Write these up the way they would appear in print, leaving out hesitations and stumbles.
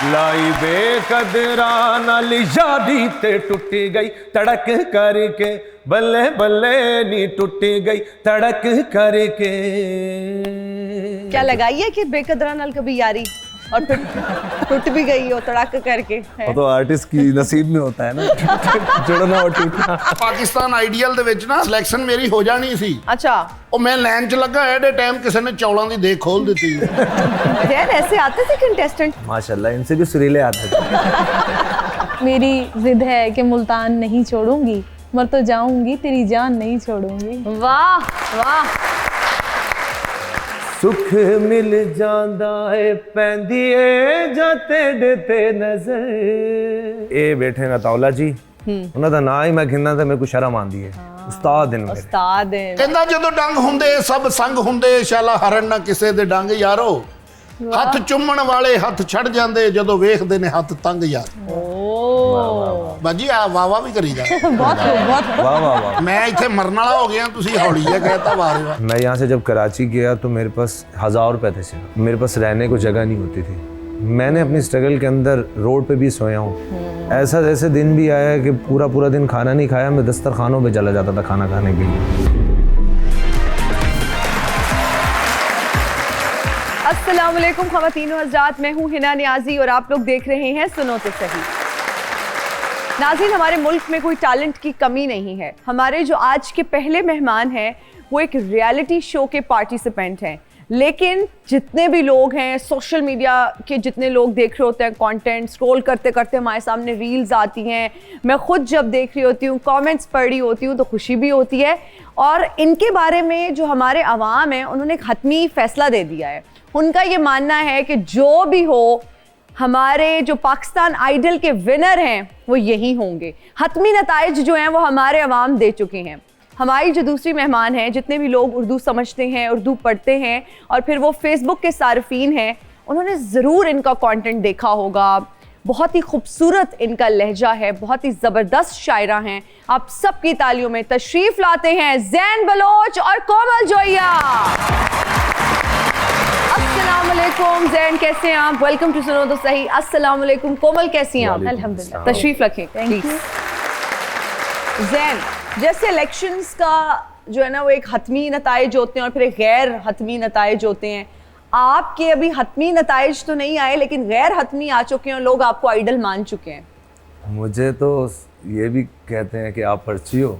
लाई बेकदरा नाल यादी ते टुटी गई तड़क करके, बल्ले बल्ले नी टुटी गई तड़क करके। क्या लगाई है कि बेकदरा नाल कभी यारी और फिर टूट भी गई हो तड़क करके? वो तो आर्टिस्ट की नसीब में होता है ना, जुड़ना और टूटना। पाकिस्तान आइडियल ਦੇ ਵਿੱਚ ਨਾ ਸਿਲੈਕਸ਼ਨ ਮੇਰੀ ਹੋ ਜਾਣੀ ਸੀ। अच्छा, ਉਹ ਮੈਂ ਲਾਈਨ 'ਚ ਲੱਗਾ ਐਡੇ ਟਾਈਮ ਕਿਸੇ ਨੇ ਚੌਲਾਂ ਦੀ ਦੇਖ ਖੋਲ ਦਿੱਤੀ। यार ऐसे आते थे कंटेस्टेंट? माशाल्लाह, इनसे भी सुरीले आते थे। मेरी जिद है कि मुल्तान नहीं छोड़ूंगी, मर तो जाऊंगी तेरी जान नहीं छोड़ूंगी। वाह वाह। सुख मिल जांदा है पैंदी जाते देते नजर। ए बैठे ना तौला जी, ਉਹਨਾਂ ਦਾ ਨਾਂ ਹੀ ਮੈਂ ਗਿਣਨਾ ਤੇ ਮੇਰੇ ਕੋ ਸ਼ਰਮ ਆਂਦੀ ਹੈ। ਉਸਤਾਦ ਨੇ ਮੇਰੇ। उस्ताद हैं। ਕਹਿੰਦਾ ਜਦੋਂ ਡੰਗ ਹੁੰਦੇ ਸਭ ਸੰਗ ਹੁੰਦੇ, ਸ਼ਾਲਾ ਹਰਨ ਨਾ ਕਿਸੇ ਦੇ ਡੰਗ ਯਾਰੋ। ਹੱਥ ਚੁੰਮਣ ਵਾਲੇ ਹੱਥ ਛੱਡ ਜਾਂਦੇ ਜਦੋਂ ਵੇਖਦੇ ਨੇ ਹੱਥ ਤੰਗ ਯਾਰ। ਬਾਜੀ ਆ ਵਾਵਾ ਵੀ ਕਰੀਦਾ। बहुत बहुत वाह वाह वाह। ਮੈਂ ਇੱਥੇ ਮਰਨ ਵਾਲਾ ਹੋ ਗਿਆ, ਤੁਸੀਂ ਹੌਲੀ ਜਿਹਾ ਕਹਿਤਾ ਵਾਹ ਵਾਹ। मैं यहाँ से जब कराची गया तो मेरे पास 1000 रुपए थे सिर्फ। मेरे पास रहने को जगह नहीं होती थी। मैंने अपनी स्ट्रगल के अंदर रोड पे भी सोया हूँ। ऐसा जैसे दिन भी आया कि पूरा पूरा दिन खाना नहीं खाया, मैं दस्तरखानों पे चला जाता था खाना खाने के लिए। अस्सलाम वालेकुम ख़वातीन व हज़रात, मैं हूँ हिना नियाज़ी और आप लोग देख रहे हैं सुनो तो सही। नाज़रीन, हमारे मुल्क में कोई टैलेंट की कमी नहीं है। हमारे जो आज के पहले मेहमान हैं वो एक रियलिटी शो के पार्टिसिपेंट हैं, लेकिन जितने भी लोग हैं, सोशल मीडिया के जितने लोग देख रहे होते हैं कंटेंट, स्क्रॉल करते करते हमारे सामने रील्स आती हैं, मैं खुद जब देख रही होती हूँ, कमेंट्स पढ़ रही होती हूँ तो खुशी भी होती है। और इनके बारे में जो हमारे अवाम हैं उन्होंने एक हतमी फैसला दे दिया है। उनका ये मानना है कि जो भी हो, हमारे जो पाकिस्तान आइडल के विनर हैं वो यही होंगे। हतमी नताइज जो हैं वो हमारे अवाम दे चुके हैं। हमारी जो दूसरी मेहमान हैं, जितने भी लोग उर्दू समझते हैं, उर्दू पढ़ते हैं और फिर वो फेसबुक के सार्फिन हैं, उन्होंने ज़रूर इनका कंटेंट देखा होगा। बहुत ही खूबसूरत इनका लहजा है, बहुत ही ज़बरदस्त शायरा हैं। आप सबकी तालियों में तशरीफ़ लाते हैं ज़ैन बलोच और कोमल जोइया। अस्सलाम वालेकुम ज़ैन, कैसे हैं आप? वेलकम टू सुनो तो सही। अस्सलाम वालेकुम कोमल, कैसी हैं आप? अल्हम्दुलिल्लाह। तशरीफ़ रखें प्लीज़। ज़ैन, जैसे इलेक्शंस का जो है ना वो एक हतमी नताइज होते हैं और फिर एक गैर हतमी नताइज होते हैं। आपके अभी हतमी नताइज तो नहीं आए, लेकिन गैर हतमी आ चुके हैं और लोग आपको आइडल मान चुके हैं। मुझे तो ये भी कहते हैं कि आप पर्ची हो,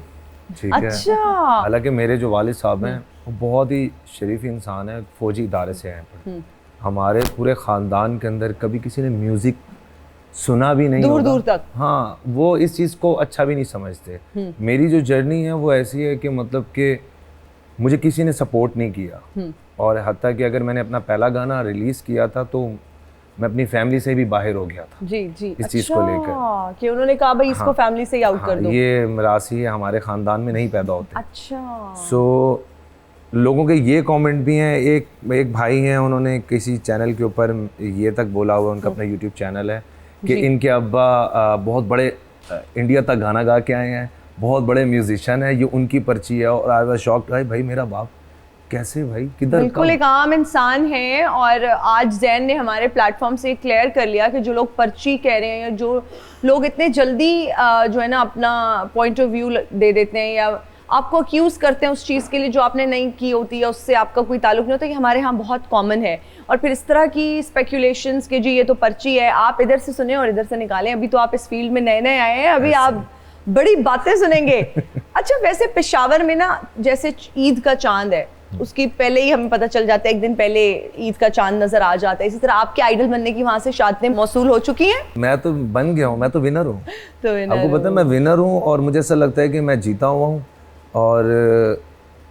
ठीक है। अच्छा। हालांकि मेरे जो वालिद साहब हैं वो बहुत ही शरीफ इंसान है, फौजी इदारे से हैं। हमारे पूरे ख़ानदान के अंदर कभी किसी ने म्यूज़िक सुना भी नहीं, दूर दूर तक। हाँ, वो इस चीज़ को अच्छा भी नहीं समझते। मेरी जो जर्नी है वो ऐसी है कि मतलब कि मुझे किसी ने सपोर्ट नहीं किया, और हत्ता कि अगर मैंने अपना पहला गाना रिलीज़ किया था तो मैं अपनी फैमिली से भी बाहर हो गया था। जी जी। इस चीज़ को लेकर कि उन्होंने कहा भाई इसको फैमिली से ही आउट कर दो। ये मरासी है, हमारे ख़ानदान में नहीं पैदा होते। अच्छा। सो लोगों के ये कमेंट भी हैं। एक भाई हैं, उन्होंने किसी चैनल के ऊपर ये तक बोला हुआ, उनका अपना यूट्यूब चैनल है, कि इनके अब्बा बहुत बड़े इंडिया तक गाना गा के आए हैं, बहुत बड़े म्यूजिशियन है, ये उनकी पर्ची है। और आई वाज शॉक्ड, भाई मेरा बाप कैसे, भाई किधर? बिल्कुल एक आम इंसान है। और आज ज़ैन ने हमारे प्लेटफॉर्म से क्लियर कर लिया कि जो लोग पर्ची कह रहे हैं या जो लोग इतने जल्दी जो है ना अपना पॉइंट ऑफ व्यू दे देते हैं या आपको अक्यूज़ करते हैं उस चीज़ के लिए जो आपने नहीं की होती या उससे आपका कोई ताल्लुक नहीं होता, ये हमारे यहाँ बहुत कॉमन है। और फिर इस तरह की स्पेकुलेशंस के जी ये तो पर्ची है, आप इधर से सुने और इधर से निकालें। अभी तो आप इस फील्ड में नए नए आए हैं, अभी आप बड़ी बातें सुनेंगे। अच्छा, वैसे पेशावर में ना जैसे ईद का चांद है, उसकी पहले ही हमें पता चल जाता है, एक दिन पहले ईद का चांद नजर आ जाता है। इसी तरह आपके आइडल बनने की वहाँ से शादियाँ मौसूल हो चुकी हैं। मैं तो बन गया हूँ, मैं तो विनर हूँ। तो आपको पता है मैं विनर हूँ, और मुझे ऐसा लगता है कि मैं जीता हुआ हूँ। और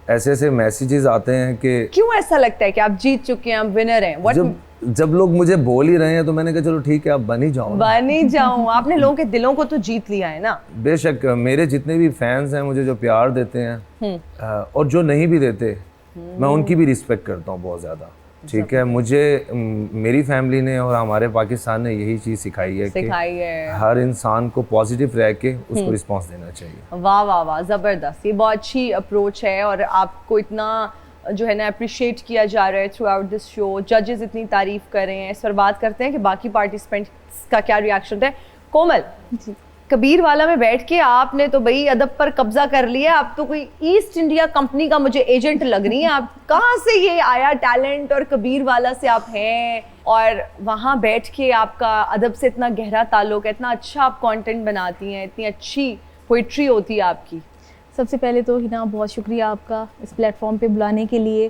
ऐसे ऐसे मैसेजेस आते हैं कि क्यों ऐसा लगता है कि आप जीत चुके हैं, आप विनर हैं? जब लोग मुझे बोल ही रहे हैं तो मैंने कहा चलो ठीक है, आप बन ही जाओ। बन ही जाऊं। आपने लोगों के दिलों को तो जीत लिया है ना। बेशक मेरे जितने भी फैंस हैं, मुझे जो प्यार देते हैं और जो नहीं भी देते, मैं उनकी भी रिस्पेक्ट करता हूँ बहुत ज़्यादा, ठीक है। मुझे मेरी फैमिली ने और हमारे पाकिस्तान ने यही चीज़ सिखाई है कि हर इंसान को पॉजिटिव रह के उसको रिस्पॉन्स देना चाहिए। वाह वाह वाह, ज़बरदस्त, ये बहुत अच्छी अप्रोच है। और आपको इतना जो है ना अप्रिशिएट किया जा रहा है थ्रू आउट दिस शो, जजेस इतनी तारीफ कर रहे हैं, इस पर बात करते हैं कि बाकी पार्टिसिपेंट्स का क्या रिएक्शन है। कोमल जी। कबीर वाला में बैठ के आपने तो भाई अदब पर कब्जा कर लिया, आप तो कोई ईस्ट इंडिया कंपनी का मुझे एजेंट लग रही हैं। आप कहाँ से ये आया टैलेंट, और कबीर वाला से आप हैं और वहाँ बैठ के आपका अदब से इतना गहरा ताल्लुक है, इतना अच्छा आप कंटेंट बनाती हैं, इतनी अच्छी पोइट्री होती है आपकी। सबसे पहले तो हिना बहुत शुक्रिया आपका इस प्लेटफॉर्म पे बुलाने के लिए।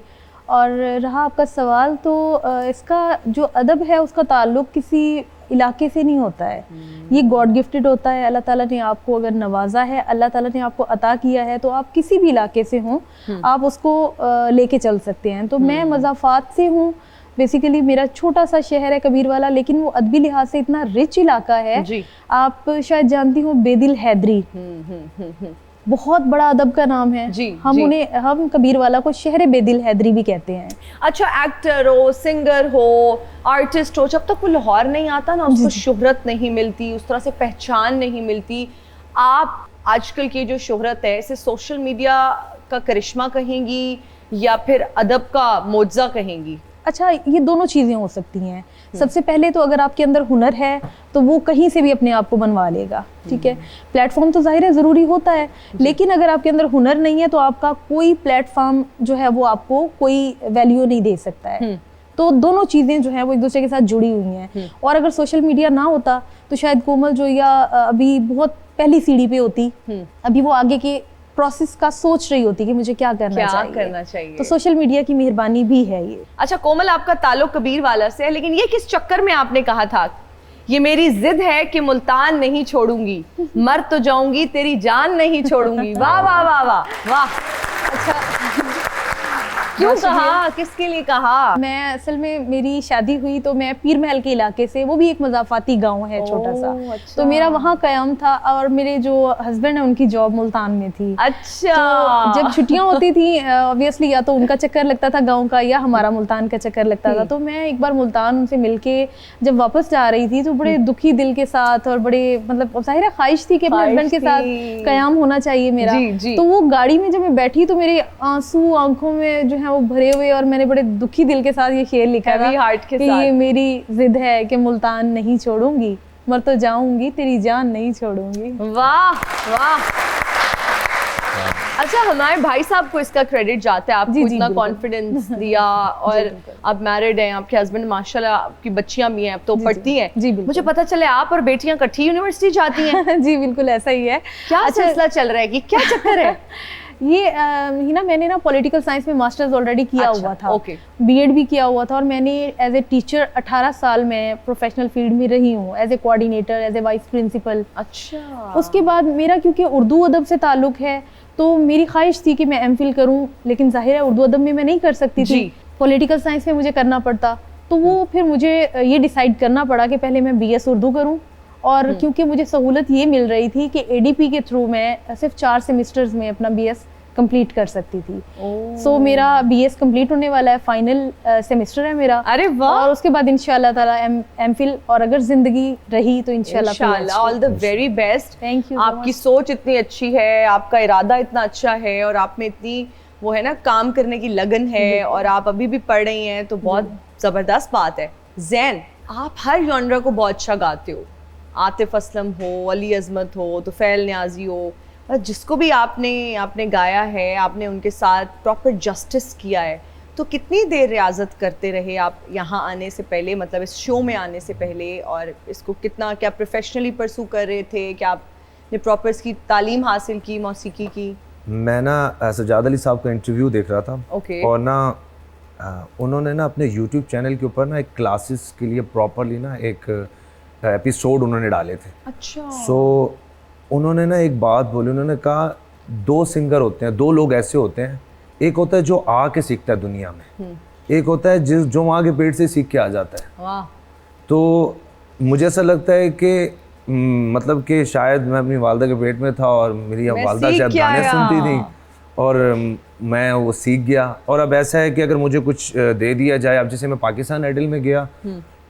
और रहा आपका सवाल, तो इसका जो अदब है उसका ताल्लुक किसी इलाके से नहीं होता है, ये गॉड गिफ्टेड होता है। अल्लाह ताला ने आपको अगर नवाजा है, अल्लाह ताला ने आपको अता किया है, तो आप किसी भी इलाके से हों आप उसको लेके चल सकते हैं। तो मैं मज़ाफ़ात से हूँ, बेसिकली मेरा छोटा सा शहर है कबीर वाला, लेकिन वो अदबी लिहाज से इतना रिच इलाका है जी। आप शायद जानती हो बेदिल हैदरी, बहुत बड़ा अदब का नाम है जी, हम जी। उन्हें हम कबीर वाला को शहर बेदिल हैदरी भी कहते हैं। अच्छा, एक्टर हो, सिंगर हो, आर्टिस्ट हो, जब तक वो लाहौर नहीं आता ना उसको शोहरत नहीं मिलती, उस तरह से पहचान नहीं मिलती। आप आजकल की जो शोहरत है इसे सोशल मीडिया का करिश्मा कहेंगी या फिर अदब का मोज़ा कहेंगी? अच्छा, ये दोनों चीज़ें हो सकती हैं। सबसे पहले तो अगर आपके अंदर हुनर है तो वो कहीं से भी अपने आप को बनवा लेगा, ठीक है। प्लेटफॉर्म तो जाहिर है ज़रूरी होता है, लेकिन अगर आपके अंदर हुनर नहीं है तो आपका कोई प्लेटफॉर्म जो है वो आपको कोई वैल्यू नहीं दे सकता है। तो दोनों चीज़ें जो हैं वो एक दूसरे के साथ जुड़ी हुई हैं। और अगर सोशल मीडिया ना होता तो शायद कोमल जो या अभी बहुत पहली सीढ़ी पे होती, अभी वो आगे के प्रोसेस का सोच रही होती कि मुझे क्या करना चाहिए। तो सोशल मीडिया की मेहरबानी भी है ये। अच्छा कोमल, आपका ताल्लुक कबीर वाला से है, लेकिन ये किस चक्कर में आपने कहा था ये मेरी जिद है कि मुल्तान नहीं छोड़ूंगी, मर तो जाऊंगी तेरी जान नहीं छोड़ूंगी? वाह वाह वाह वाह वाह। अच्छा, क्यों कहा, किसके लिए कहा? मैं असल में मेरी शादी हुई तो मैं पीर महल के इलाके से, वो भी एक मज़ाफ़ाती गांव है छोटा सा, अच्छा। तो मेरा वहाँ क़याम था और मेरे जो हस्बैंड है उनकी जॉब मुल्तान में थी। अच्छा, तो जब छुट्टियाँ होती थी ऑब्वियसली या तो उनका चक्कर लगता था गांव का या हमारा मुल्तान का चक्कर लगता था। तो मैं एक बार मुल्तान उनसे मिलके जब वापस जा रही थी तो बड़े दुखी दिल के साथ और बड़े मतलब ज़ाहिर है ख्वाहिश थी कि अपने हस्बैंड के साथ क़याम होना चाहिए मेरा। तो वो गाड़ी में जब मैं बैठी तो मेरे आंसू आंखों में जो है वो भरे हुए, और मैंने बड़े दुखी दिल के साथ ये शेर लिखा था कि ये मेरी जिद है कि मुल्तान नहीं छोड़ूंगी, मर तो जाऊंगी तेरी जान नहीं छोड़ूंगी। वाह वाह। अच्छा, हमारे भाई साहब को इसका क्रेडिट जाता है, आपको इतना कॉन्फिडेंस दिया, और आप मैरिड हैं, आपके हस्बैंड माशाल्लाह, आपकी बच्चियां भी हैं, अब तो पढ़ती हैं। मुझे पता चले आप और बेटियां इकट्ठी यूनिवर्सिटी जाती हैं। जी बिल्कुल ऐसा ही है। क्या सिलसिला चल रहा है कि क्या चक्कर है? ये हिना, मैंने ना पॉलिटिकल साइंस में मास्टर्स ऑलरेडी किया हुआ था, बीएड भी किया हुआ था, और मैंने एज ए टीचर 18 साल में प्रोफेशनल फील्ड में रही हूँ, as a coordinator, as a vice principal. अच्छा। उसके बाद मेरा क्योंकि उर्दू अदब से ताल्लुक है तो मेरी ख्वाहिश थी कि मैं एमफिल करूँ, लेकिन जाहिर है उर्दू अदब में मैं नहीं कर सकती थी, पॉलिटिकल साइंस में मुझे करना पड़ता। तो वो फिर मुझे ये डिसाइड करना पड़ा कि पहले मैं बीएस उर्दू करूँ, और क्योंकि मुझे सहूलत ये मिल रही थी कि एडीपी के थ्रू मैं सिर्फ 4 सेमेस्टर्स में अपना बीएस कंप्लीट कर सकती थी। सो मेरा बीएस कंप्लीट होने वाला है, फाइनल सेमेस्टर है मेरा। अरे वाह। और उसके बाद इंशाल्लाह ताला एमफिल, और अगर जिंदगी रही तो इंशाल्लाह all the very best. Thank you. आपकी सोच इतनी अच्छी है, आपका इरादा इतना अच्छा है, और आप में इतनी वो है ना काम करने की लगन है, और आप अभी भी पढ़ रही हैं, तो बहुत ज़बरदस्त बात है। ज़ैन, आप हर जॉनरा को बहुत अच्छा गाते हो, आतिफ असलम हो, अली अजमत हो, तुफैल न्याजी हो, जिसको भी आपने गाया है, आपने उनके साथ प्रॉपर जस्टिस किया है। तो कितनी देर रियाजत करते रहे आप यहाँ आने से पहले, मतलब इस शो में आने से पहले, और इसको कितना, क्या प्रोफेशनली परसू कर रहे थे, क्या आपने प्रॉपर इसकी तालीम हासिल की मौसीकी की? मैं ना सजाद अली साहब का इंटरव्यू देख रहा था, और ना उन्होंने ना अपने यूट्यूब चैनल के ऊपर ना एक क्लासेस के लिए प्रॉपरली ना एक एपिसोड उन्होंने डाले थे। अच्छा। सो उन्होंने ना एक बात बोली, उन्होंने कहा 2 सिंगर होते हैं, 2 लोग ऐसे होते हैं, एक होता है जो आके सीखता है दुनिया में, एक होता है जो माँ के पेट से सीख के आ जाता है। वाह। तो मुझे ऐसा लगता है कि मतलब कि शायद मैं अपनी वालदा के पेट में था और मेरी वालदा शायद गाने सुनती थी और मैं वो सीख गया। और अब ऐसा है कि अगर मुझे कुछ दे दिया जाए, अब जैसे मैं पाकिस्तान आइडल में गया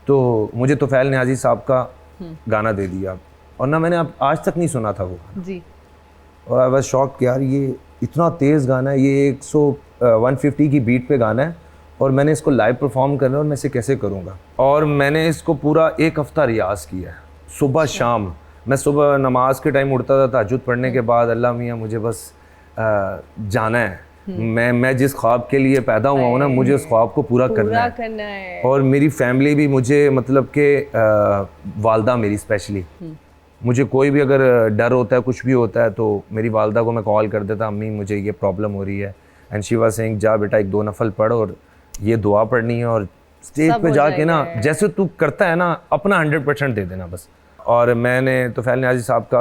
तो मुझे तुफैल न्याजी साहब का गाना दे दिया, और ना मैंने आज तक नहीं सुना था वो जी, और आई वाज शॉक्ड कि यार ये इतना तेज़ गाना है, ये 150 की बीट पे गाना है और मैंने इसको लाइव परफॉर्म करना है और मैं इसे कैसे करूँगा। और मैंने इसको पूरा 1 हफ्ता रियाज़ किया है, सुबह शाम। मैं सुबह नमाज के टाइम उठता था, तहज्जुद पढ़ने के बाद, अल्लाह मियाँ मुझे बस जाना है, मैं जिस ख्वाब के लिए पैदा हुआ हूँ ना, मुझे उस ख्वाब को पूरा करना है। और मेरी फैमिली भी मुझे, मतलब कि वालदा मेरी स्पेशली, मुझे कोई भी अगर डर होता है, कुछ भी होता है, तो मेरी वालदा को मैं कॉल कर देता, अम्मी मुझे ये प्रॉब्लम हो रही है, एंड शी वाज सेइंग जा बेटा 1-2 नफल पढ़ और ये दुआ पढ़नी है और स्टेज पे जाके ना जैसे तू करता है ना अपना 100% दे देना बस। और मैंने तोफैल नियाज़ी साहब का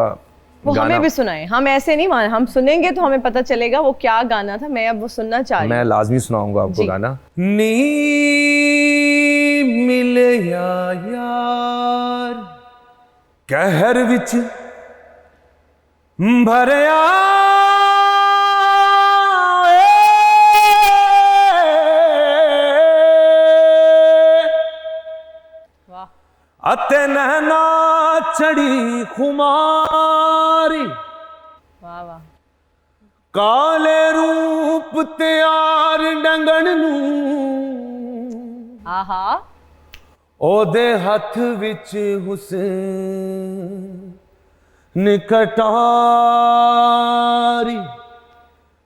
वो हमें भी सुनाए, हम ऐसे नहीं मान, हम सुनेंगे तो हमें पता चलेगा वो क्या गाना था। मैं अब वो सुनना चाह रही हूँ। मैं लाजमी सुनाऊंगा आपको गाना। नी मिले यार कहर विच भरया अते नैना चढ़ी खुमारी, वाह वाह, काले रूप त्यार डंगण नू, आहा, ओदे हथ विच हुस्न कटारी,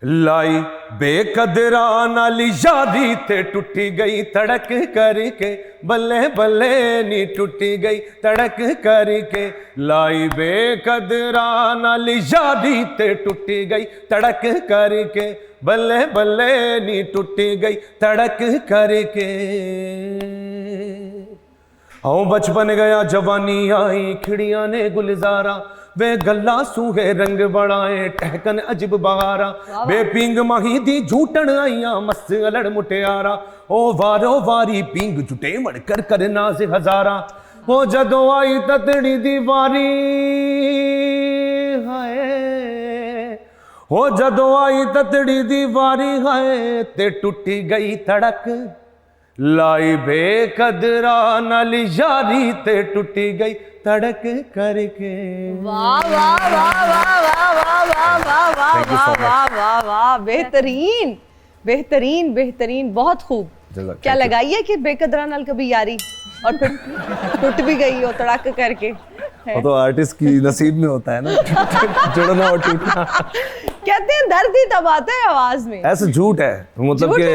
लाई बेकदरा नाली यादी ते टूटी गई तड़क करके, बल्ले बल्ले नी टूटी गई तड़क करके, लाई बेकदरा नाली यादी ते टूटी गई तड़क करके, बल्ले बल्ले नी टूटी गई तड़क करके। आओ बचपन गया जवानी आई, खिड़ियां ने गुलजारा, वे गल्ला सूहे रंग बढ़ाए टहकन अजब बहारा, वे पिंग माही दी झूठन आईया मस्त अलड़ मुटियारा, ओ वारो वारी पिंग जुटे मड़ कर कर नाज हजारा, ओ जदों आई ततड़ी दी वारी हाय, ओ जदों आई ततड़ी दी वारी हाय, ते टूटी गई तड़क, लाई बेकदरा नाल यारी ते टूटी गई तड़क करके। वाह वाह वाह वाह वाह वाह वाह वाह वाह वाह वाह वाह वाह, बेहतरीन बेहतरीन बेहतरीन, बहुत खूब। क्या लगाई है कि बेकदरा नाल कभी यारी और फिर टूट भी गई हो तड़क करके। वो तो आर्टिस्ट की नसीब में होता है ना, जुड़ना और टूटना। कहते हैं दर्द ही तब आता है आवाज में। ऐसा झूठ है, मतलब कि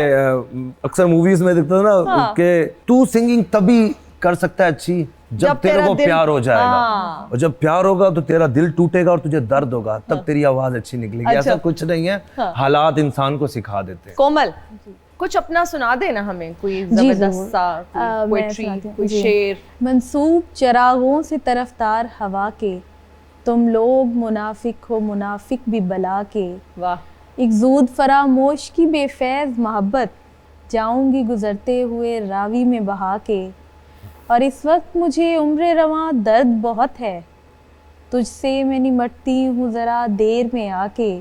अक्सर मूवीज में दिखता है ना कि तू सिंगिंग तभी कर सकता है अच्छी जब तेरे को प्यार हो जाएगा, और जब प्यार होगा तो तेरा दिल टूटेगा और तुझे दर्द होगा, तब तेरी आवाज अच्छी निकलेगी। ऐसा कुछ नहीं है, हालात इंसान को सिखा देते हैं। कोमल कुछ अपना सुना देना हमें, कोई जबरदस्त सा पोएट्री, कोई शेर। मंसूब चरागों से तरफदार हवा के, तुम लोग मुनाफिक हो मुनाफिक भी बला के, वाह। एक जूद फरामोश की बेफैज मोहब्बत, जाऊंगी गुजरते हुए रावी में बहा के, और इस वक्त मुझे उम्र रवां दर्द बहुत है, तुझसे मैं निमटती हूँ ज़रा देर में आके,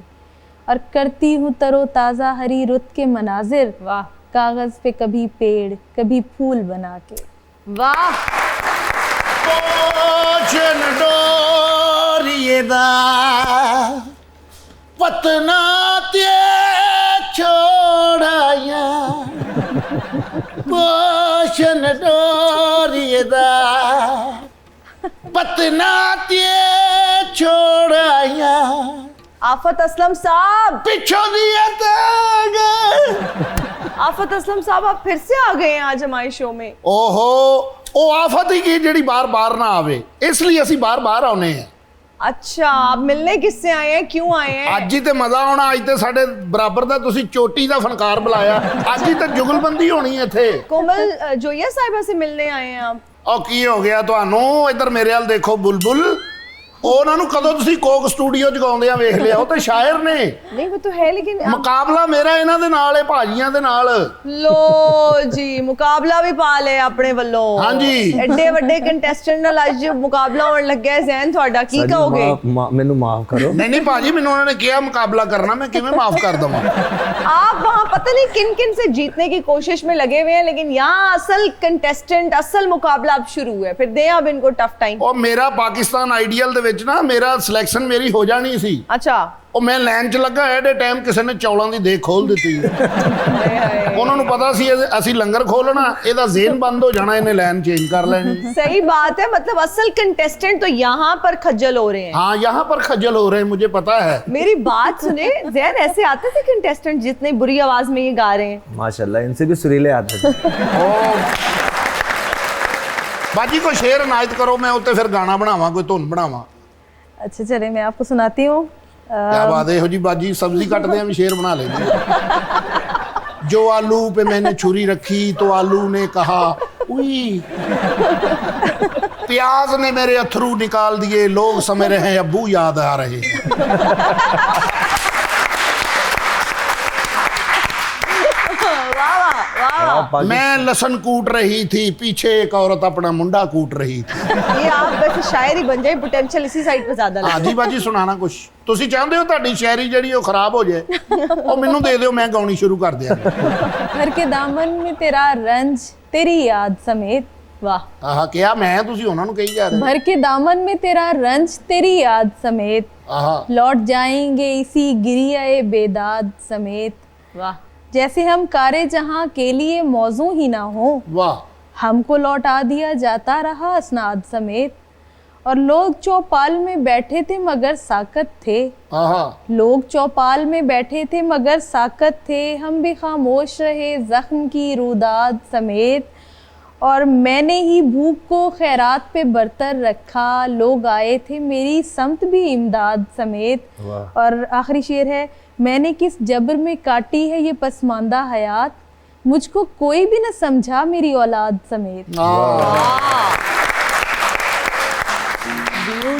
और करती हूँ तरोताज़ा हरी रुत के मनाजिर, वाह। कागज़ पे कभी पेड़ कभी फूल बना के। वाह। पतना ते छोड़ाया, पोषण डोरियदा पतना ते छोड़ाया। आफत असलम साहब पिछो दिया आफत असलम साहब आप फिर से आ गए हैं आज हमारे शो में। ओहो, ओ आफत ही की ਜਿਹੜੀ बार-बार ना आवे, इसलिए ਅਸੀਂ बार-बार आउने हैं। अच्छा, आप मिलने किससे आए हैं, क्यों आए हैं? ਅੱਜ ਹੀ ਤੇ ਮਜ਼ਾ ਆਉਣਾ, ਅੱਜ ਤੇ ਸਾਡੇ ਬਰਾਬਰ ਦਾ ਤੁਸੀਂ ਚੋਟੀ ਦਾ ਫਨਕਾਰ ਬੁਲਾਇਆ, ਅੱਜ ਹੀ ਤੇ ਜੁਗਲਬੰਦੀ ਹੋਣੀ ਇੱਥੇ। कोमल जोया साहिबा से मिलने आए हैं आप? ਉਹ ਕੀ ਹੋ ਗਿਆ ਤੁਹਾਨੂੰ? ਇੱਧਰ ਮੇਰੇ ਵੱਲ ਦੇਖੋ बुलबुल, ਉਹਨਾਂ ਨੂੰ ਕਦੋਂ ਤੁਸੀਂ ਕੋਕ ਸਟੂਡੀਓ ਚ ਗਾਉਂਦੇ ਆ ਵੇਖ ਲਿਆ? ਉਹ ਤਾਂ ਸ਼ਾਇਰ ਨੇ। नहीं वो तो है, लेकिन ਮੁਕਾਬਲਾ ਮੇਰਾ ਇਹਨਾਂ ਦੇ ਨਾਲ ਹੈ, ਭਾਜੀਆਂ ਦੇ ਨਾਲ। लो जी, मुकाबला भी पा ले अपने ਵੱਲੋਂ। हाँ जी। ਐਡੇ ਵੱਡੇ ਕੰਟੈਸਟੈਂਟ ਨਾਲ ਅੱਜ ਮੁਕਾਬਲਾ ਹੋਣ ਲੱਗਾ ਹੈ। ਜ਼ੈਨ ਤੁਹਾਡਾ ਕੀ ਕਹੋਗੇ? ਮੈਨੂੰ ਮਾਫ करो। नहीं भाजी, मैंने उन्होंने किया मुकाबला करना, मैं किवें माफ कर दूंगा? आप वहाँ पता नहीं किन किन से जीतने की कोशिश में लगे हुए हैं, लेकिन यहाँ असल कंटेस्टेंट, असल मुकाबला अब शुरू है। फिर दें अब इनको टफ टाइम। और मेरा पाकिस्तान आइडियल दे ਵਿੱਚ ਨਾ ਮੇਰਾ ਸਿਲੈਕਸ਼ਨ ਮੇਰੀ ਹੋ ਜਾਣੀ ਸੀ। अच्छा ਉਹ ਮੈਂ ਲਾਈਨ 'ਚ ਲੱਗਾ ਐਟ ਏ ਟਾਈਮ ਕਿਸੇ ਨੇ ਚੌਲਾਂ ਦੀ ਦੇਖ ਖੋਲ ਦਿੱਤੀ। ਉਹਨਾਂ ਨੂੰ ਪਤਾ ਸੀ ਅਸੀਂ ਲੰਗਰ ਖੋਲਣਾ, ਇਹਦਾ ਜ਼ੇਨ ਬੰਦ ਹੋ ਜਾਣਾ, ਇਹਨੇ ਲਾइन चेंज कर लेनी। सही बात है, मतलब असल कंटेस्टेंट तो यहाँ पर खज्जल हो रहे हैं। हाँ, यहाँ पर खज्जल हो रहे हैं, मुझे पता है। मेरी बात सुने जैन, ऐसे आते थे कंटेस्टेंट जितने बुरी आवाज में ये गा रहे हैं? माशाल्लाह, इनसे भी सुरीले आते थे। बाजी को शेर इनायत करो, मैं उत्ते फिर गाना बनावा, कोई धुन बनावा। अच्छा चले मैं आपको सुनाती हूँ। क्या बात है, हो जी बाजी सब्जी कटते हैं शेर बना लेते। जो आलू पे मैंने छुरी रखी तो आलू ने कहा उई, प्याज ने मेरे अथरू निकाल दिए, लोग समझ रहे हैं अब्बू याद आ रहे हैं। मैं लहसुन कूट रही थी, पीछे एक औरत अपना मुंडा कूट रही थी। ये आप वैसे शायर ही बन जाए, पोटेंशियल इसी साइड पे ज्यादा हाँ जी बाजी, सुनाना कुछ ਤੁਸੀਂ ਚਾਹੁੰਦੇ ਹੋ ਤੁਹਾਡੀ ਸ਼ਾਇਰੀ ਜਿਹੜੀ ਉਹ ਖਰਾਬ ਹੋ ਜਾਏ, ਉਹ ਮੈਨੂੰ ਦੇ ਦਿਓ, ਮੈਂ ਗਾਉਣੀ ਸ਼ੁਰੂ ਕਰ ਦਿਆਂ। भर के दामन में तेरा रंज तेरी याद समेत। वाह ਆਹਾ ਕਿਹਾ ਮੈਂ, ਤੁਸੀਂ ਉਹਨਾਂ ਨੂੰ ਕਹੀ ਜਾ ਰਹੇ। भर के दामन में तेरा रंज तेरी याद समेत, आहा लौट जाएंगे इसी गिरियाए बेदाद समेत। वाह, जैसे हम कारे जहां के लिए मौजू ही ना हो, वाह, हमको लौटा दिया जाता रहा असनाद समेत। और लोग चौपाल में बैठे थे मगर साकत थे, आहा लोग चौपाल में बैठे थे मगर साकत थे, हम भी खामोश रहे जख्म की रूदाद समेत। और मैंने ही भूख को खैरात पे बरतर रखा, लोग आए थे मेरी समत भी इमदाद समेत। और आखिरी शेर है, मैंने किस जबर में काटी है ये पसमानदा हयात, मुझको कोई भी न समझा मेरी औलाद समेत।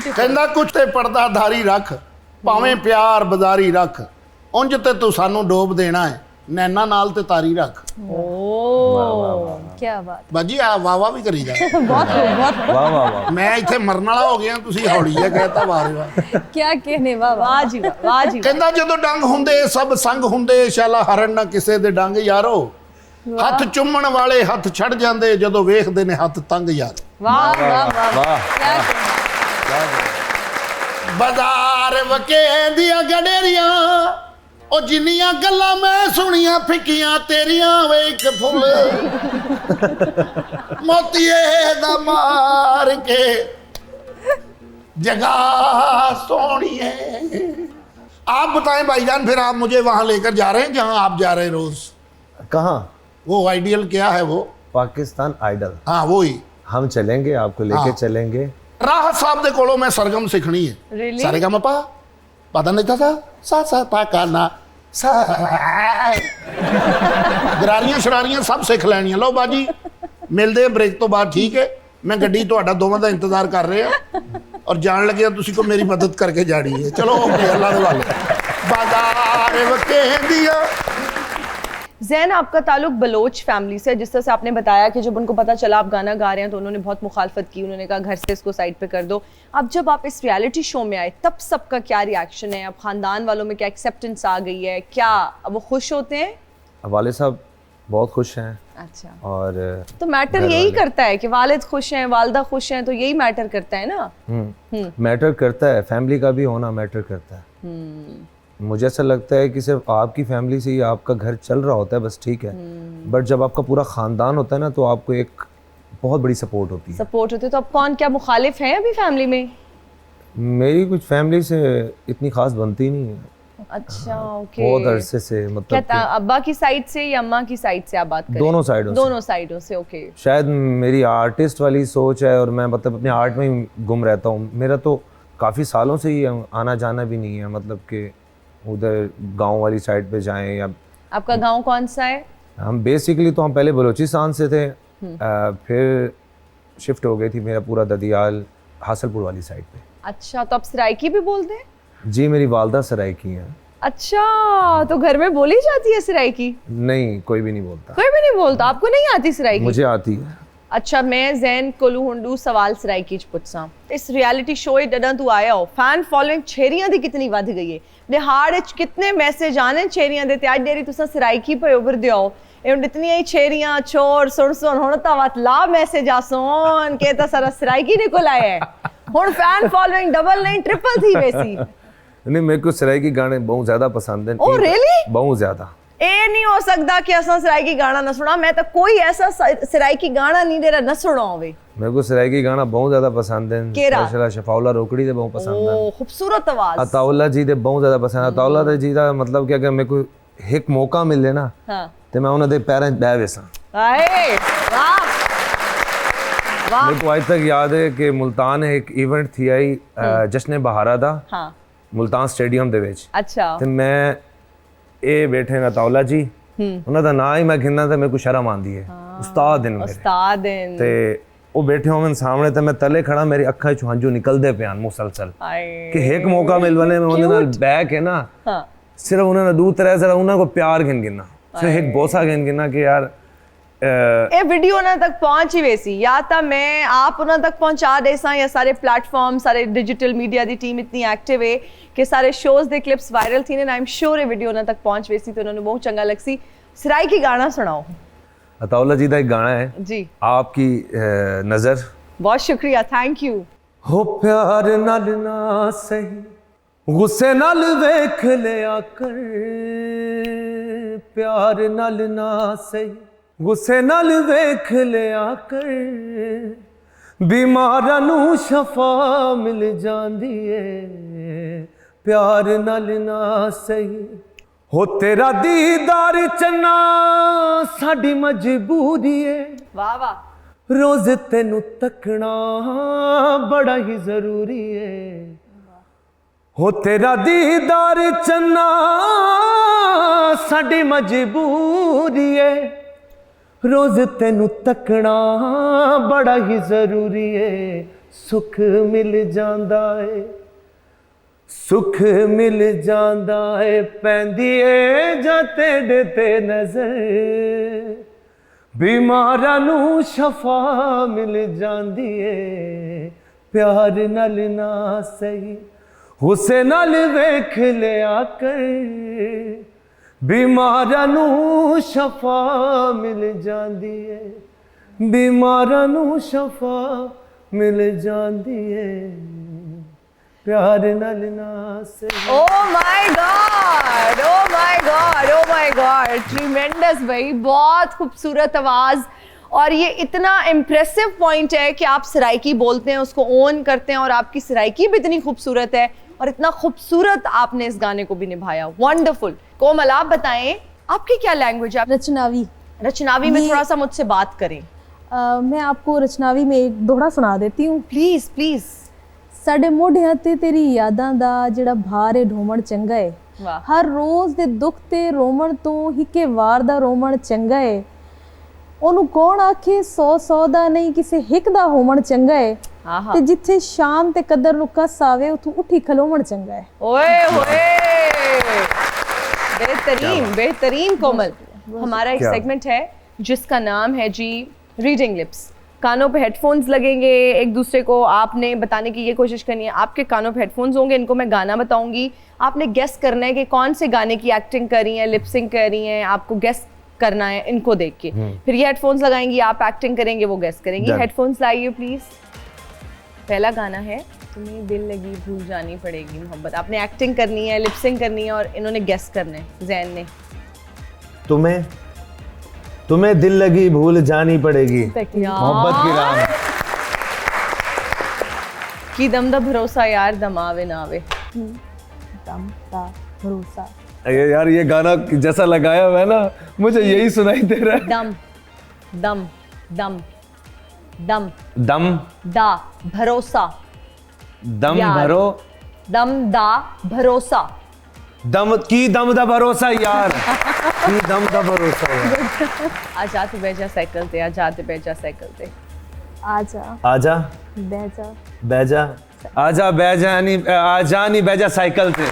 ਕਹਿੰਦਾ ਕੁਛ ਤੇ ਪਰਦਾਧਾਰੀ ਰੱਖ, ਭਾਵੇਂ ਪਿਆਰ ਬਜ਼ਾਰੀ ਰੱਖ, ਉਂਝ ਤੇ ਤੂੰ ਸਾਨੂੰ ਡੋਬ ਦੇਣਾ ਹੈ, ਨੈਣਾ ਨਾਲ ਤੇ ਤਾਰੀ ਰੱਖ। क्या बात, ਬਾਜੀ ਆ ਵਾਵਾ ਵੀ ਕਰੀ ਜਾ। बहुत बहुत वाह वाह वाह। ਮੈਂ ਇੱਥੇ ਮਰਨ ਵਾਲਾ ਹੋ ਗਿਆ, ਤੁਸੀਂ ਹੌਲੀ ਜਿਹਾ ਕਹਿਤਾ ਵਾਰੇ ਵਾਹ। क्या कहने वाह वाह जी वाह, वाह जी वाह। ਕਹਿੰਦਾ ਜਦੋਂ ਡੰਗ ਹੁੰਦੇ ਸਭ ਸੰਗ ਹੁੰਦੇ, ਸ਼ਾਲਾ ਹਰਨ ਨਾ ਕਿਸੇ ਦੇ ਡੰਗ ਯਾਰੋ, ਹੱਥ ਚੁੰਮਣ ਵਾਲੇ ਹੱਥ ਛੱਡ ਜਾਂਦੇ, ਜਦੋਂ ਵੇਖਦੇ ਨੇ ਹੱਥ ਤੰਗ ਯਾਰ। वाह वाह वाह, वाह। क्या कहने। ਬਾਜ਼ਾਰ ਵਕੇ ਦੀਆਂ ਗਡੇਰੀਆਂ, ਉਹ ਜਿੰਨੀਆਂ ਗੱਲਾਂ ਮੈਂ ਸੁਣੀਆਂ ਫਿੱਕੀਆਂ ਤੇਰੀਆਂ, ਵੇ ਇੱਕ ਫੁੱਲ ਮੋਤੀਏ ਦਾ ਮਾਰ ਕੇ जगह सोनी है। आप बताएं भाईजान, फिर आप मुझे वहां लेकर जा रहे हैं जहां आप जा रहे हैं रोज? कहाँ? वो आइडियल क्या है वो? पाकिस्तान आइडल। हाँ वही। हम चलेंगे, आपको लेके हाँ। चलेंगे। राहत साहब दे कोलों मैं सरगम सीखनी है। Really? सारेगामापा पता नहीं था सा सा पा का ना सा, गरारियां शरारियां सब सीख लैनियां। लो बाजी मिलते हैं ब्रेक तो बाद, ठीक है? मैं गड्डी तुहाडा दोवां दा इंतजार कर रहे हैं और जान लगे तुसी को मेरी मदद करके जानी है। चलो ओके, अल्लाह दे वाले बाजार वके दिया। जैन, आपका ताल्लुक बलोच फैमिली से, जिस तरह से आपने बताया कि जब उनको पता चला आप गाना गा रहे हैं तो उन्होंने बहुत मुखालफत की, उन्होंने कहा घर से इसको साइड पे कर दो। अब जब आप इस रियलिटी शो में आए तब सबका क्या रिएक्शन है? अब खानदान वालों में क्या एक्सेप्टेंस आ गई है? क्या अब वो खुश होते हैं? वाले साहब बहुत खुश हैं। अच्छा, और तो मैटर यही करता है कि वालिद खुश हैं, वालदा खुश हैं, तो यही मैटर करता है ना। मैटर करता है, फैमिली का भी होना मैटर करता है। मुझे ऐसा लगता है कि सिर्फ आपकी फैमिली से ही आपका घर चल रहा होता है, बस ठीक है। बट जब आपका पूरा खानदान होता है ना, तो आपको एक बहुत बड़ी सपोर्ट होती है। सपोर्ट होती है। तो अब कौन क्या मुखालिफ है अभी फैमिली में? मेरी कुछ फैमिली से इतनी खास बनती नहीं है। अच्छा, ओके। बहुत अरसे से, मतलब क्या अब्बा की साइड से या अम्मा की साइड से आप बात करें? दोनों साइडों से। दोनों साइडों से, ओके। शायद मेरी आर्टिस्ट वाली सोच है और मैं मतलब अपने आर्ट में ही गुम रहता हूँ। मेरा तो काफ़ी सालों से ही आना जाना भी नहीं है, मतलब कि उधर गांव वाली साइड पे जाएं या। आपका गांव कौन सा है? हम बेसिकली तो हम पहले बलूचिस्तान से थे, फिर शिफ्ट हो गई थी मेरा पूरा ददियाल हासलपुर वाली साइड पे। अच्छा, तो आप सराइकी भी बोलते हैं? जी, मेरी वालदा सराइकी हैं। अच्छा, तो घर में बोली जाती है सराइकी? नहीं, कोई भी नहीं बोलता। कोई भी नहीं बोलता? आपको नहीं आती सराइकी? मुझे आती है। अच्छा, मैं जैन कोलू हुंडू सवाल सराइकी च पुछां। इस रियलिटी शो जडा तू आया हो, फैन फॉलोइंग छेरियां दी कितनी वध गई है? दिहाड़ च कितने मैसेज आने छेरियां दे, ते अज देरी तुसां सराइकी पे उभरदे हो, एवं इतनी ही छेरियां छोर सुन सुन हुण तां वत ला मैसेज आसोन के ता सारा सराइकी ने कोल आया है। ਹੁਣ ਫੈਨ ਫॉलोइंग डबल नहीं ट्रिपल थी वैसी। नहीं मेरे को सराइकी गाने बहुत ज्यादा पसंद है। Oh, really? बहुत ज्यादा। ਇਹ ਨਹੀਂ ਹੋ ਸਕਦਾ ਕਿ ਅਸਾਂ ਸਰਾਇਕੀ ਗਾਣਾ ਨਾ ਸੁਣਾ। ਮੈਂ ਤਾਂ ਕੋਈ ਐਸਾ ਸਰਾਇਕੀ ਗਾਣਾ ਨਹੀਂ ਜਿਹੜਾ ਨਾ ਸੁਣਾ ਹੋਵੇ। मेरे को सराइकी गाना बहुत ज्यादा पसंद है। केरा? स्पेशल शफाउल्ला रोकड़ी दे बहुत पसंद है। ओ खूबसूरत आवाज। अताउल्ला जी दे बहुत ज्यादा पसंद है। अताउल्ला जी ਦਾ मतलब ਕਿ ਅਗਰ ਮੇਰੇ ਕੋ ਇੱਕ ਮੌਕਾ ਮਿਲੇ ਨਾ ਹਾਂ ਤੇ ਮੈਂ ਉਹਨਾਂ ਦੇ ਪੈਰਾਂ 'ਚ ਬਹਿ ਵਸਾਂ। ਹਾਏ ਵਾਹ ਵਾਹ। मेरे को आज तक याद है कि मुल्तान एक इवेंट थी आई जश्न बहारा ਦਾ ਹਾਂ मुल्तान स्टेडियम ਦੇ ਵਿੱਚ ਅੱਛਾ ਤੇ ਮੈਂ ਇਹ ਬੈਠੇ ਨਾ ਤਾਉਲਾ ਜੀ ਉਹਨਾਂ ਦਾ ਨਾਂ ਹੀ ਮੈਂ ਗਿਣਨਾ ਤੇ ਮੇਰੇ ਕੋ ਸ਼ਰਮ ਆਉਂਦੀ ਹੈ। ਉਸਤਾਦ ਦਿਨ ਮੇਰੇ ਉਸਤਾਦ ਤੇ ਉਹ ਬੈਠੇ ਹੋਣ ਸਾਹਮਣੇ ਤੇ ਮੈਂ ਤਲੇ ਖੜਾ ਮੇਰੀ ਅੱਖਾਂ ਚੋਂ ਹੰਝੂ ਨਿਕਲਦੇ ਪਿਆਨ ਮੁਸਲਸਲ ਹਾਏ ਕਿ ਇੱਕ ਮੌਕਾ ਮਿਲ ਵਨੇ ਮੈਂ ਉਹਨਾਂ ਨਾਲ ਬਹਿ ਕੇ ਨਾ ਹਾਂ ਸਿਰਫ ਉਹਨਾਂ ਨਾਲ ਦੂਰ ਤਰ੍ਹਾਂ ਜ਼ਰਾ ਉਹਨਾਂ ਕੋ ਪਿਆਰ ਗਿਣਨਾ ਸਿਰਫ ਇੱਕ ਬੋਸਾ ਗਿਣਨਾ ਕਿ ਯਾਰ ਇਹ ਵੀਡੀਓ ਉਹਨਾਂ ਤੱਕ ਪਹੁੰਚ ਹੀ ਵੈਸੀ ਜਾਂ ਤਾਂ ਮੈਂ ਆਪ ਉਹਨਾਂ ਤੱਕ ਪਹੁੰਚਾ ਦੇ ਸਾਂ ਜਾਂ ਸਾਰੇ ਪਲੇਟਫਾਰਮ ਸਾਰੇ ਡਿਜੀਟਲ ਮੀਡੀਆ ਦੀ ਟੀਮ ਇਤਨੀ ਐਕਟਿਵ ਹੈ ਕਿ ਸਾਰੇ ਸ਼ੋਜ਼ ਦੇ ਕਲਿੱਪਸ ਵਾਇਰਲ ਥੀ ਨੇ। ਆਮ ਸ਼ੋਰ ਇਹ ਵੀਡੀਓ ਉਹਨਾਂ ਤੱਕ ਪਹੁੰਚ ਵੈਸੀ ਤੇ ਉਹਨਾਂ ਨੂੰ ਬਹੁਤ ਚੰਗਾ ਲੱਗਸੀ। ਸਰਾਇਕੀ ਗਾਣਾ ਸੁਣਾਓ। अताउल्ला जी का एक गाना है जी आपकी नजर। बहुत शुक्रिया थैंक यू। हो प्यार नाल ना सही गुस्से नाल वेख लिया कर प्यार नाल ना सही गुस्से नाल वेख लिया कर बीमारां नू शफा मिल जांदी है प्यार नाल ना सही हो तेरा दीदार चन्ना साडी मजबूरी है वाह वाह। रोज तेनू तकना बड़ा ही जरूरी है हो तेरा दीदार चन्ना साडी मजबूरी है रोज तेनू तकना बड़ा ही जरूरी है सुख मिल जांदा है सुख मिल जांदा है पैंदी है जा तेरे ते नजर बीमारां नू शफा मिल जांदी है प्यार नाल ना सही गुस्से नाल वेख लिया कर बीमारां नू शफा मिल जांदी है बीमारां नू शफा मिल जांदी है प्यार नाल ना सही। Oh my God, oh my God, oh my God, tremendous भाई, बहुत खूबसूरत आवाज। और ये इतना इम्प्रेसिव पॉइंट है कि आप सराइकी बोलते हैं उसको ओन करते हैं और आपकी सराइकी भी इतनी खूबसूरत है और इतना खूबसूरत आपने इस गाने को भी निभाया। वंडरफुल। कोमल आप बताएं आपकी क्या लैंग्वेज है? रचनावी। रचनावी में थोड़ा सा मुझसे बात करें। मैं आपको रचनावी में एक दोहरा सुना देती हूँ। Please please. ਸਾਡੇ ਮੋਢਿਆਂ ਤੇ ਤੇਰੀ ਯਾਦਾਂ ਦਾ ਜਿਹੜਾ ਭਾਰ ਏ ਢੋਮਣ ਚੰਗਾ ਏ ਵਾਹ। ਹਰ ਰੋਜ਼ ਦੇ ਦੁੱਖ ਤੇ ਰੋਮਣ ਤੋਂ ਹਿੱਕੇ ਵਾਰ ਦਾ ਰੋਮਣ ਚੰਗਾ ਏ ਉਹਨੂੰ ਕੌਣ ਆਖੇ 100 ਦਾ ਨਹੀਂ ਕਿਸੇ ਹਿੱਕ ਦਾ ਹੋਮਣ ਚੰਗਾ ਏ ਤੇ ਜਿੱਥੇ ਸ਼ਾਮ ਤੇ ਕਦਰ ਨੂੰ ਕਸ ਆਵੇ ਉਥੋਂ ਉੱਠੀ ਖਲੋਮਣ ਚੰਗਾ ਏ। ओए होए बेहतरीन बेहतरीन कोमल। हमारा एक सेगमेंट है जिसका नाम है जी रीडिंग लिप्स। कानों पे हेडफोन्स लगेंगे, एक दूसरे को आपने बताने की ये कोशिश करनी है। आपके कानों पे हेडफोन्स होंगे, इनको मैं गाना बताऊंगी, आपने गेस करना है कि कौन से गाने की एक्टिंग कर रही हैं, लिपसिंग कर रही हैं, आपको गेस करना है इनको देख के। फिर ये हेडफोन्स लगाएंगी, आप एक्टिंग करेंगे, वो गेस करेंगी। हेडफोन्स लाइए प्लीज। पहला गाना है तुम्हें दिल लगी भूल जानी पड़ेगी मोहब्बत। आपने एक्टिंग करनी है, लिपसिंग करनी है और इन्होंने गेस करना है जैन ने। तुम्हें दिल लगी भूल जानी पड़ेगी मोहब्बत की राह में की दम दा भरोसा यार दम आवे ना आवे। दम दा भरोसा। यार ये गाना जैसा लगाया हुआ है ना मुझे यही सुनाई दे रहा है। दम दम दम दम दम दा भरोसा दम यार। भरो दम दा भरोसा दम दा भरोसा यार की दम दा भरोसा यार। आजा तू बैजा साइकिल ते आजा ते बैजा साइकिल ते आजा आजा बैजा बैजा आजा बैजा नहीं आजा नहीं बैजा साइकिल पे।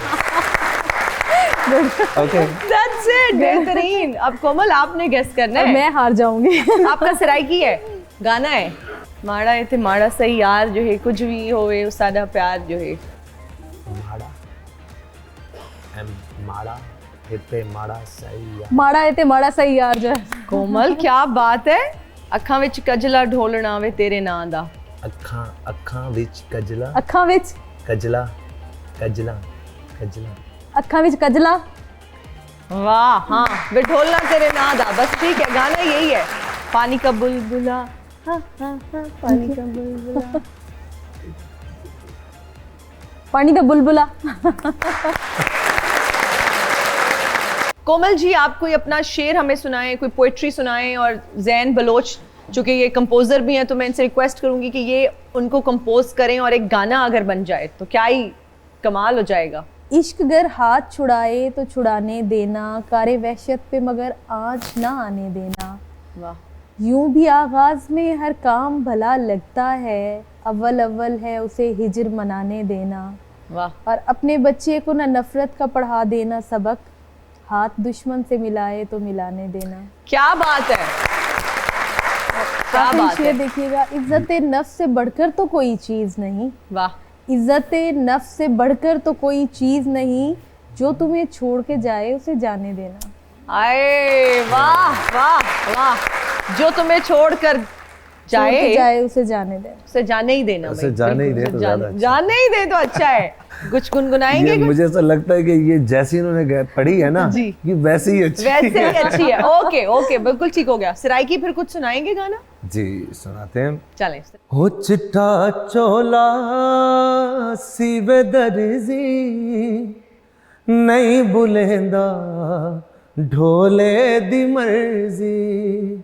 Okay that's it. बेहतरीन। अब कोमल आपने गेस करना है। मैं हार जाऊंगी। आपका सराइकी है गाना है माड़ा है ते माड़ा सही यार जो है कुछ भी होवे सादा प्यार जो है माड़ा एम माड़ा इते माड़ा सही यार माड़ा है ते माड़ा सही यार जो है। कोमल क्या बात है। अखां विच कजला ढोलना वे तेरे नां दा ਅੱਖਾਂ ਵਿੱਚ ਕਜਲਾ ਅੱਖਾਂ ਵਿੱਚ ਕਜਲਾ ਕਜਲਾ ਕਜਲਾ ਅੱਖਾਂ ਵਿੱਚ ਕਜਲਾ। वाह, हाँ बिठोलना तेरे नाद आ, बस ठीक है, गाना यही है। पानी का बुलबुला, हाँ हाँ हाँ, पानी का बुलबुला, पानी दा बुलबुला। कोमल जी, आप कोई अपना शेर हमें सुनाएं, कोई पोइट्री सुनाएं। और जैन बलोच चूंकि ये कंपोजर भी हैं, तो मैं इनसे रिक्वेस्ट करूंगी कि ये उनको कंपोज करें और एक गाना अगर बन जाए तो क्या ही कमाल हो जाएगा। इश्क गर हाथ छुड़ाए तो छुड़ाने देना, कारे वहशत पे मगर आज ना आने देना। वाह, यूं भी आगाज में हर काम भला लगता है, अव्वल अव्वल है उसे हिजर मनाने देना। वाह, और अपने बच्चे को ना नफरत का पढ़ा देना सबक, हाथ दुश्मन से मिलाए तो मिलाने देना। क्या बात है, क्या आखिरी बात शेर है। देखिएगा, इज्जत नफ्स से बढ़कर तो कोई चीज नहीं, वाह, इज्जत नफ्स से बढ़कर तो कोई चीज नहीं, जो तुम्हें छोड़ के जाए उसे जाने देना। आए वाह वाह वाह, जो तुम्हें छोड़कर जाए उसे जाने देना। उसे जाने ही देना। उसे भाई, जाने ही बिल्कुल, दे तो उसे ज्यादा अच्छा। जाने ही दे तो अच्छा है। कुछ गुनगुनाएंगे ये कुछ? मुझे ऐसा लगता है कि ये जैसी इन्होंने पढ़ी है ना, जी। ये वैसे ही अच्छी वैसे ही अच्छी है। ओके ओके, बिल्कुल ठीक हो गया। सिराइकी फिर कुछ सुनाएंगे गाना? जी सुनाते हैं। चलें। हो चिट्टा चोला सीवे दर्जी नहीं बुलेंदा ढोले दी मर्जी।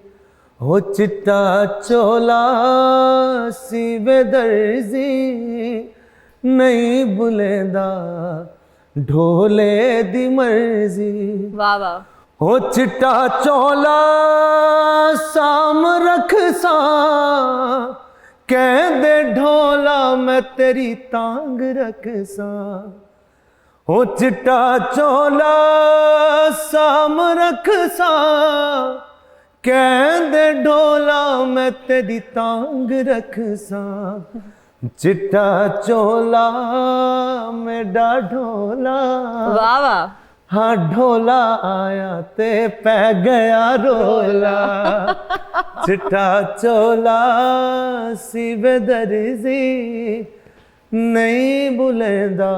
हो चिट्टा चोला सीवे दर्जी नहीं बुलेंदा ढोले दी मर्जी। वाह वाह, हो चिट्टा चोला साम रख सा कहंदे ढोला मैं तेरी तांग रख सा। हो चिट्टा चोला साम रख सा कहंदे ढोला मैं तेरी तांग रख सा। चिट्टा चोला मेरा ढोला, वाह वाह, हाँ ढोला आया ते पै गया रोला। चिट्टा चोला सीवे दर्जी नहीं बुलेंदा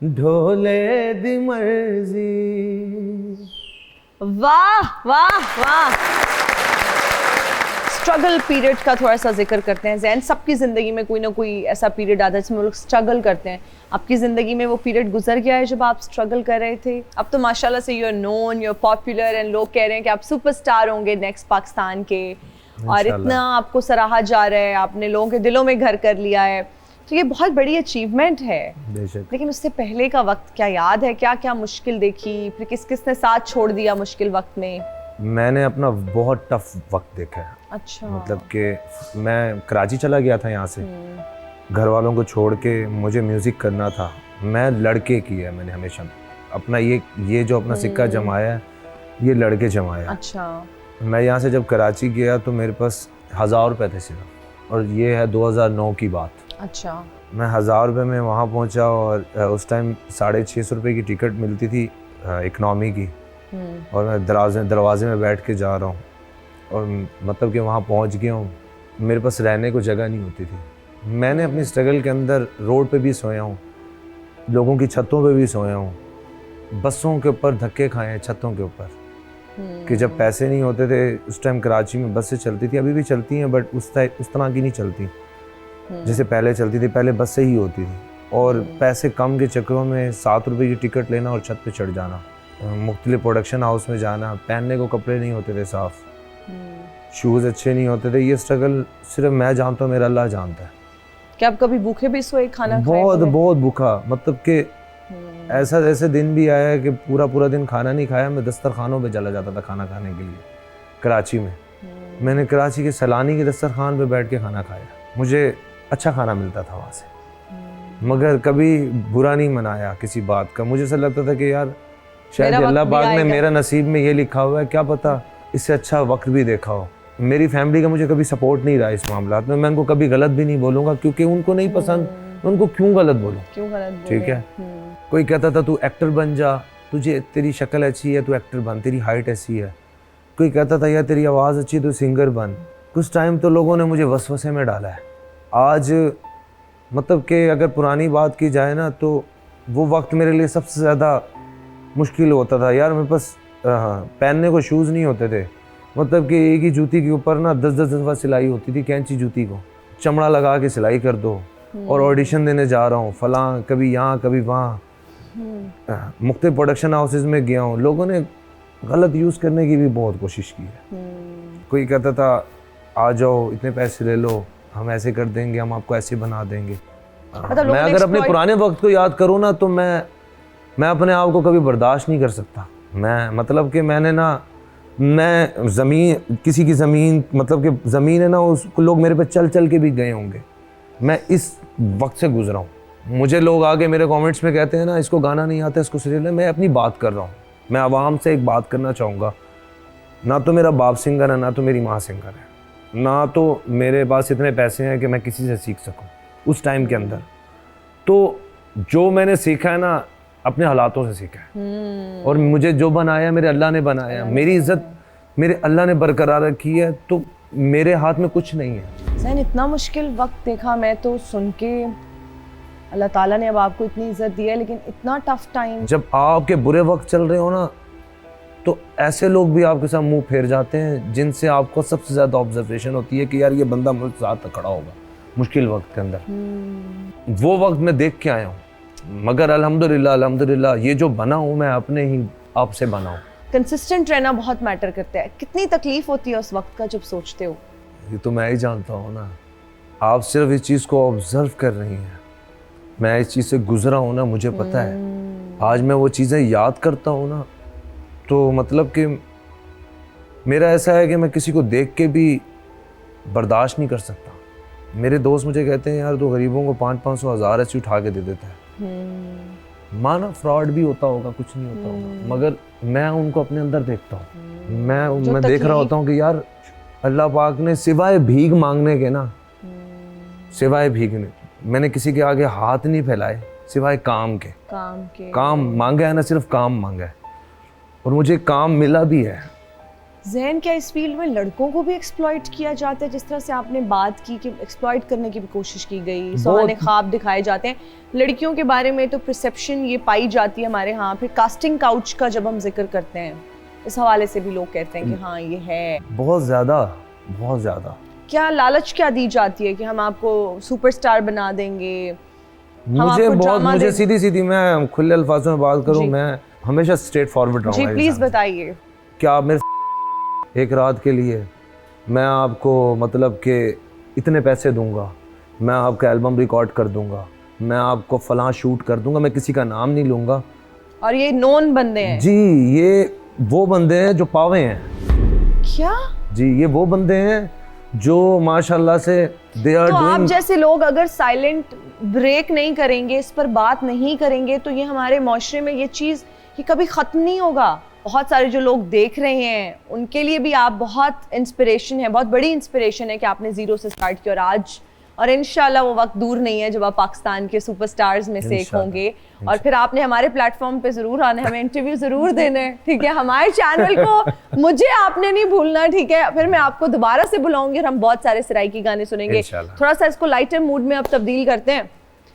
ढोले दी मर्जी। वाह वाह वाह। स्ट्रगल पीरियड का थोड़ा सा जिक्र करते हैं। जैन, सबकी ज़िंदगी में कोई ना कोई ऐसा पीरियड आता है जिसमें लोग स्ट्रगल करते हैं। आपकी ज़िंदगी में वो पीरियड गुजर गया है जब आप स्ट्रगल कर रहे थे? अब तो माशाल्लाह से you are known, you are popular and लोग कह रहे हैं कि आप सुपरस्टार होंगे नेक्स्ट पाकिस्तान के, और इतना आपको सराहा जा रहा है, आपने लोगों के दिलों में घर कर लिया है, तो ये बहुत बड़ी अचीवमेंट है। बेशक। लेकिन उससे पहले का वक्त क्या याद है? क्या क्या मुश्किल देखी, फिर किस किस ने साथ छोड़ दिया मुश्किल वक्त में? मैंने अपना बहुत टफ वक्त देखा है। अच्छा, मतलब कि मैं कराची चला गया था यहाँ से, घर वालों को छोड़ के, मुझे म्यूज़िक करना था। मैं लड़के की है, मैंने हमेशा अपना ये जो अपना सिक्का जमाया है, ये लड़के जमाया। अच्छा, मैं यहाँ से जब कराची गया तो मेरे पास 1000 रुपये थे सिर्फ, और ये है 2009 की बात। अच्छा, मैं 1000 रुपये में वहाँ पहुँचा, और उस टाइम 650 रुपये की टिकट मिलती थी इकनॉमी की, और मैं दरवाजे में बैठ के जा रहा हूँ, और मतलब कि वहाँ पहुँच गया हूँ, मेरे पास रहने को जगह नहीं होती थी। मैंने अपनी स्ट्रगल के अंदर रोड पे भी सोया हूँ, लोगों की छतों पे भी सोया हूँ, बसों के ऊपर धक्के खाए हैं छतों के ऊपर, कि जब पैसे नहीं होते थे उस टाइम कराची में बसें चलती थी, अभी भी चलती हैं बट उस तरह की नहीं चलती जैसे पहले चलती थी। पहले बसें ही होती थी, और पैसे कम के चक्करों में 7 रुपये की टिकट लेना और छत पे चढ़ जाना, मुख्तलिफ प्रोडक्शन हाउस में जाना, पहनने को कपड़े नहीं होते थे साफ़, शूज़ अच्छे नहीं होते थे। ये स्ट्रगल सिर्फ मैं जानता हूँ, मेरा अल्लाह जानता है। क्या आप कभी भूखे भी सोए, खाना खाए बहुत हुए? बहुत भूखा, मतलब कि ऐसे दिन भी आया है कि पूरा दिन खाना नहीं खाया। मैं दस्तरखानों पे चला जाता था खाना खाने के लिए कराची में। मैंने कराची के सैलानी के दस्तरखान पे बैठ के खाना खाया, मुझे अच्छा खाना मिलता था वहाँ से, मगर कभी बुरा नहीं मनाया किसी बात का। मुझे ऐसा लगता था कि यार शायद अल्लाह पाक ने मेरा नसीब में ये लिखा हुआ है, क्या पता इससे अच्छा वक्त भी देखा हो। मेरी फैमिली का मुझे कभी सपोर्ट नहीं रहा इस मामलात में। मैं उनको कभी गलत भी नहीं बोलूँगा, क्योंकि उनको नहीं पसंद, उनको क्यों गलत बोलूँ, क्यों गलत बोले? ठीक है। कोई कहता था तू एक्टर बन जा, तुझे तेरी शक्ल अच्छी है तू एक्टर बन, तेरी हाइट ऐसी है। कोई कहता था यार तेरी आवाज़ अच्छी है तू सिंगर बन। कुछ टाइम तो लोगों ने मुझे वसवसे में डाला है, आज मतलब कि अगर पुरानी बात की जाए ना तो वो वक्त मेरे लिए सबसे ज़्यादा मुश्किल होता था यार। मेरे पास पहनने को शूज़ नहीं होते थे, मतलब कि एक ही जूती के ऊपर ना 10-10 दफ़ा सिलाई होती थी, कैंची जूती को चमड़ा लगा के सिलाई कर दो। और ऑडिशन देने जा रहा हूँ फलां, कभी यहाँ कभी वहाँ, मुख्तलिफ प्रोडक्शन हाउसेज में गया हूँ। लोगों ने गलत यूज़ करने की भी बहुत कोशिश की है। कोई कहता था आ जाओ इतने पैसे ले लो, हम ऐसे कर देंगे, हम आपको ऐसे बना देंगे। मैं अगर अपने पुराने वक्त को याद करूँ ना तो मैं अपने आप को कभी बर्दाश्त नहीं कर सकता। मैं मतलब कि मैं ज़मीन, किसी की ज़मीन, मतलब कि ज़मीन है ना, उस लोग मेरे पे चल चल के भी गए होंगे। मैं इस वक्त से गुजरा हूँ। मुझे लोग आगे मेरे कमेंट्स में कहते हैं ना इसको गाना नहीं आता, इसको सीरियल, मैं अपनी बात कर रहा हूँ। मैं आवाम से एक बात करना चाहूँगा, ना तो मेरा बाप सिंगर है, ना तो मेरी माँ सिंगर है, ना तो मेरे पास इतने पैसे हैं कि मैं किसी से सीख सकूँ उस टाइम के अंदर। तो जो मैंने सीखा है ना अपने हालातों से सीखा है। और मुझे जो बनाया मेरे अल्लाह ने बनाया, मेरी इज्जत मेरे अल्लाह ने बरकरार रखी है, तो मेरे हाथ में कुछ नहीं है। ज़ैन, इतना मुश्किल वक्त देखा मैं तो सुन के, अल्लाह ताला ने अब आपको इतनी इज्जत दी है, लेकिन इतना टफ टाइम। जब आपके बुरे वक्त चल रहे हो ना तो ऐसे लोग भी आपके साथ मुंह फेर जाते हैं जिनसे आपको सबसे ज़्यादा ऑब्जर्वेशन होती है कि यार ये बंदा मुझे साथ खड़ा होगा मुश्किल वक्त के अंदर। वो वक्त मैं देख के आया हूँ, मगर अल्हम्दुलिल्लाह ये जो बना हूँ मैं अपने ही आप से बना हूँ। कंसिस्टेंट रहना बहुत मैटर करता है। कितनी तकलीफ होती है उस वक्त का जब सोचते हो? ये तो मैं ही जानता हूँ ना, आप सिर्फ इस चीज़ को ऑब्जर्व कर रही हैं। मैं इस चीज़ से गुजरा हूँ ना, मुझे पता है। आज मैं वो चीज़ें याद करता हूँ ना तो मतलब कि मेरा ऐसा है कि मैं किसी को देख के भी बर्दाश्त नहीं कर सकता। मेरे दोस्त मुझे कहते हैं यार तो गरीबों को 500-500 हज़ार ऐसे उठा के दे देता है। माना फ्रॉड भी होता होगा, कुछ नहीं होता होगा, मगर मैं उनको अपने अंदर देखता हूँ। मैं देख रहा होता हूँ कि यार अल्लाह पाक ने सिवाय भीख मांगने के ना, सिवाय भीगने, मैंने किसी के आगे हाथ नहीं फैलाए सिवाय काम के। काम मांगा है ना, सिर्फ काम मांगा है और मुझे काम मिला भी है। ज़ैन, क्या इस फील्ड में लड़कों को भी एक्सप्लॉइट किया जाता है? जिस तरह से आपने बात की कि एक्सप्लॉइट करने की भी कोशिश की गई, सुहाने ख्वाब दिखाए जाते हैं लड़कियों के बारे में, तो परसेप्शन ये पाई जाती है हमारे यहाँ। फिर कास्टिंग काउच का जब हम जिक्र करते हैं, इस हवाले से भी लोग कहते हैं कि हाँ ये है। बहुत ज़्यादा। क्या लालच क्या दी जाती है कि हम आपको सुपरस्टार बना देंगे? मुझे सीधी मैं खुले अल्फाजों में बात करूँ, मैं हमेशा स्ट्रेट फॉरवर्ड रहूँगा। जी प्लीज बताइए। क्या आप मेरे एक रात के लिए मैं आपको मतलब कि इतने पैसे दूंगा, मैं आपका एल्बम रिकॉर्ड कर दूंगा, मैं आपको फलां शूट कर दूंगा, मैं किसी का नाम नहीं लूंगा। और ये नोन बंदे हैं? जी ये वो बंदे हैं जो पावे हैं। क्या? जी ये वो बंदे हैं जो माशाल्लाह से दे आर डूइंग। आप जैसे लोग अगर साइलेंट ब्रेक नहीं करेंगे, इस पर बात नहीं करेंगे, तो ये हमारे माशरे में ये चीज़ ये कभी ख़त्म नहीं होगा। बहुत सारे जो लोग देख रहे हैं उनके लिए भी आप बहुत इंस्पिरेशन है, बहुत बड़ी इंस्पिरेशन है कि आपने ज़ीरो से स्टार्ट किया और आज, और इंशाल्लाह वो वक्त दूर नहीं है जब आप पाकिस्तान के सुपरस्टार्स में से एक होंगे। और फिर आपने हमारे प्लेटफॉर्म पे ज़रूर आना है, हमें इंटरव्यू ज़रूर देना है, ठीक है? हमारे चैनल को मुझे आपने नहीं भूलना, ठीक है? फिर मैं आपको दोबारा से बुलाऊंगी और हम बहुत सारे सराइकी गाने सुनेंगे। थोड़ा सा इसको लाइटर मूड में अब तब्दील करते हैं।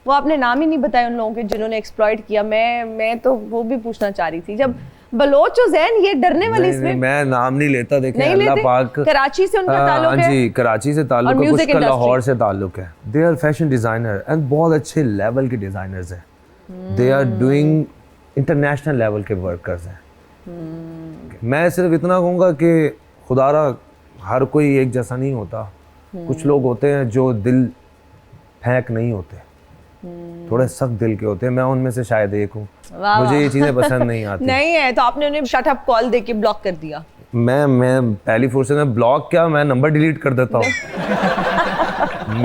वो आपने नाम ही नहीं बताया उन लोगों के जिन्होंने एक्सप्लॉइट किया। मैं तो वो भी पूछना चाह रही थी। जब बलोच और ज़ैन ये डरने वाली इसमें मैं नाम नहीं लेता, देखें अल्लाह पाक। कराची से उनका ताल्लुक है? जी कराची से ताल्लुक है, कुछ का लाहौर से ताल्लुक है। They are fashion designer and बहुत अच्छे लेवल के डिजाइनर्स हैं। They are doing international level के वर्कर्स हैं। मैं सिर्फ इतना कहूँगा कि खुदारा हर कोई एक जैसा नहीं होता। कुछ लोग होते हैं जो दिल फेंक नहीं होते, थोड़े सख्त दिल के होते हैं। मैं उनमें से शायद एक हूँ। मुझे ये चीजें पसंद नहीं आती। नहीं है तो आपने उन्हें शट अप कॉल देके ब्लॉक कर दिया? मैं पहली फुर्सत में ब्लॉक क्या, मैं नंबर डिलीट कर देता हूँ।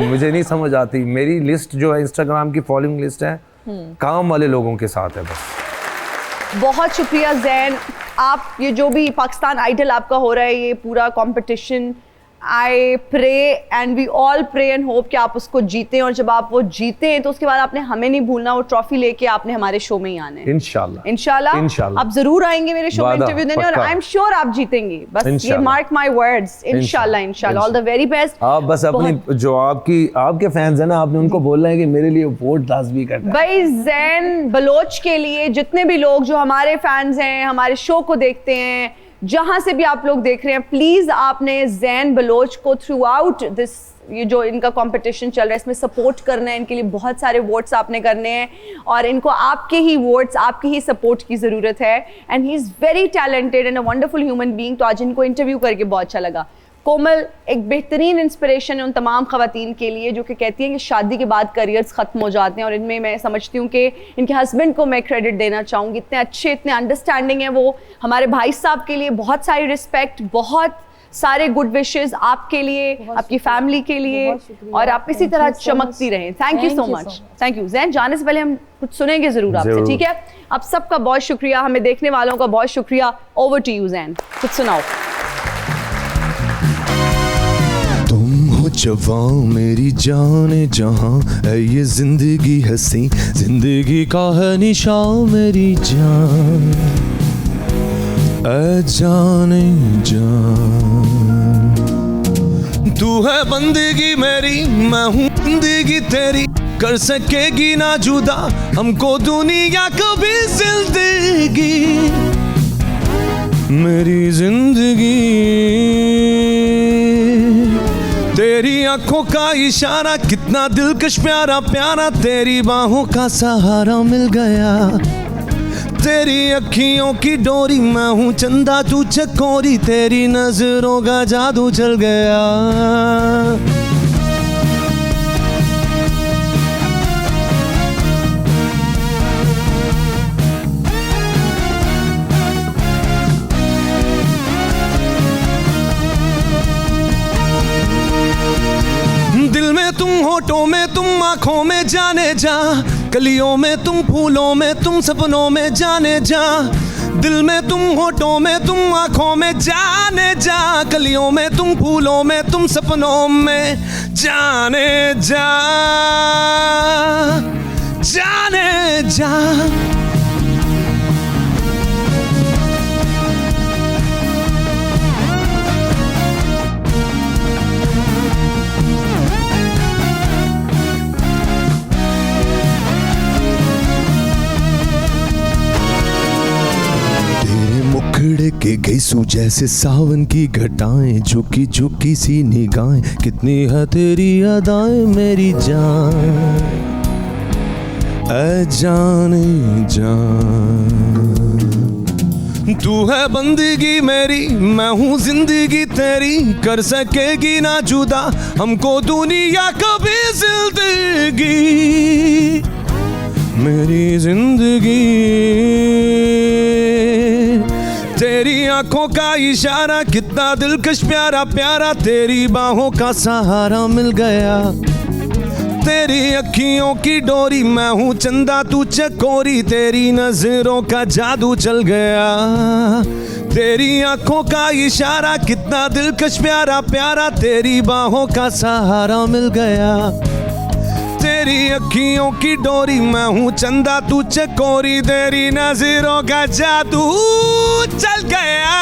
मुझे नहीं समझ आती। मेरी लिस्ट जो है इंस्टाग्राम की फॉलोइंग लिस्ट है काम वाले लोगों के साथ है बस। बहुत शुक्रिया ज़ैन। आप ये जो भी पाकिस्तान आइडल आपका हो रहा है, ये पूरा competition, I pray and we all pray and hope कि आप उसको जीतें, और जब आप वो जीते हैं तो उसके बाद आपने हमें नहीं भूलना, वो ट्रॉफी लेके आपने हमारे शो में ही आना है। इंशाल्लाह इंशाल्लाह आप जरूर आएंगे मेरे शो में वादा, इंटरव्यू देने, और पक्का। आई एम श्योर आप जीतेंगे। बस ये इंशाल्लाह। मार्क माय वर्ड्स, इंशाल्लाह ऑल द वेरी बेस्ट। आप बस अपनी जो आपके फैंस है ना, आपने उनको बोलना है कि मेरे लिए वोट लाजमी करना है। भाई ज़ैन बलोच के लिए जितने भी लोग जो हमारे फैंस हैं, हमारे शो को देखते हैं, जहां से भी आप लोग देख रहे हैं, प्लीज आपने ज़ैन बलोच को थ्रू आउट दिस, ये जो इनका कंपटीशन चल रहा है इसमें सपोर्ट करना है। इनके लिए बहुत सारे वोट्स आपने करने हैं, और इनको आपके ही वोट्स, आपकी ही सपोर्ट की ज़रूरत है। And he is very talented and a wonderful human being. तो आज इनको इंटरव्यू करके बहुत अच्छा लगा। कोमल एक बेहतरीन इंस्पिरेशन है उन तमाम ख़वातीन के लिए जो कि कहती हैं कि शादी के बाद करियर्स ख़त्म हो जाते हैं, और इनमें मैं समझती हूँ कि इनके हस्बैंड को मैं क्रेडिट देना चाहूँगी। इतने अच्छे, इतने अंडरस्टैंडिंग है वो। हमारे भाई साहब के लिए बहुत सारी रिस्पेक्ट, बहुत सारे गुड विशेज़ आपके लिए, आपकी फैमिली के लिए, और आप इसी तरह चमकती रहें। Thank you so much. Thank you Zain. जाने से पहले हम कुछ सुनेंगे ज़रूर आपसे, ठीक है? आप सबका बहुत शुक्रिया, हमें देखने वालों का बहुत शुक्रिया। ओवर टू यू ज़ैन, कुछ सुनाओ। जवां मेरी जान जहां है ये जिंदगी हंसी, जिंदगी का है निशान मेरी जान, ऐ जाने जान। तू है बंदगी मेरी, मैं हूँ बंदगी तेरी, कर सकेगी ना जुदा हमको दुनिया कभी जिंदगी, मेरी जिंदगी तेरी आंखों का इशारा कितना दिलकश प्यारा प्यारा, तेरी बाहों का सहारा मिल गया, तेरी अखियों की डोरी, मैं हूँ चंदा तू चकोरी, तेरी नजरों का जादू चल गया। दिल में तुम, होठों में तुम, आंखों में जाने जा, कलियों में तुम, फूलों में तुम, सपनों में जाने जा। दिल में तुम, होठों में तुम, आंखों में जाने जा, कलियों में तुम, फूलों में तुम, सपनों में जाने जा, जाने जा। मुखड़े के गैसू जैसे सावन की घटाएं, झुकी झुकी सी निगाहें, कितनी है तेरी अदाएं मेरी जान, ऐ जाने जान। तू है बंदगी मेरी, मैं हूँ जिंदगी तेरी, कर सकेगी ना जुदा हमको दुनिया कभी जिंदगी, मेरी जिंदगी तेरी आंखों का इशारा कितना दिलकश प्यारा प्यारा, तेरी बाहों का सहारा मिल गया, तेरी अखियों की डोरी, मैं हूँ चंदा तू चकोरी, तेरी नजरों का जादू चल गया, तेरी आंखों का इशारा कितना दिलकश प्यारा प्यारा, तेरी बाहों का सहारा मिल गया, तेरी अखियों की डोरी, मैं हूँ चंदा तू चकोरी, तेरी नजरों का जादू चल गया।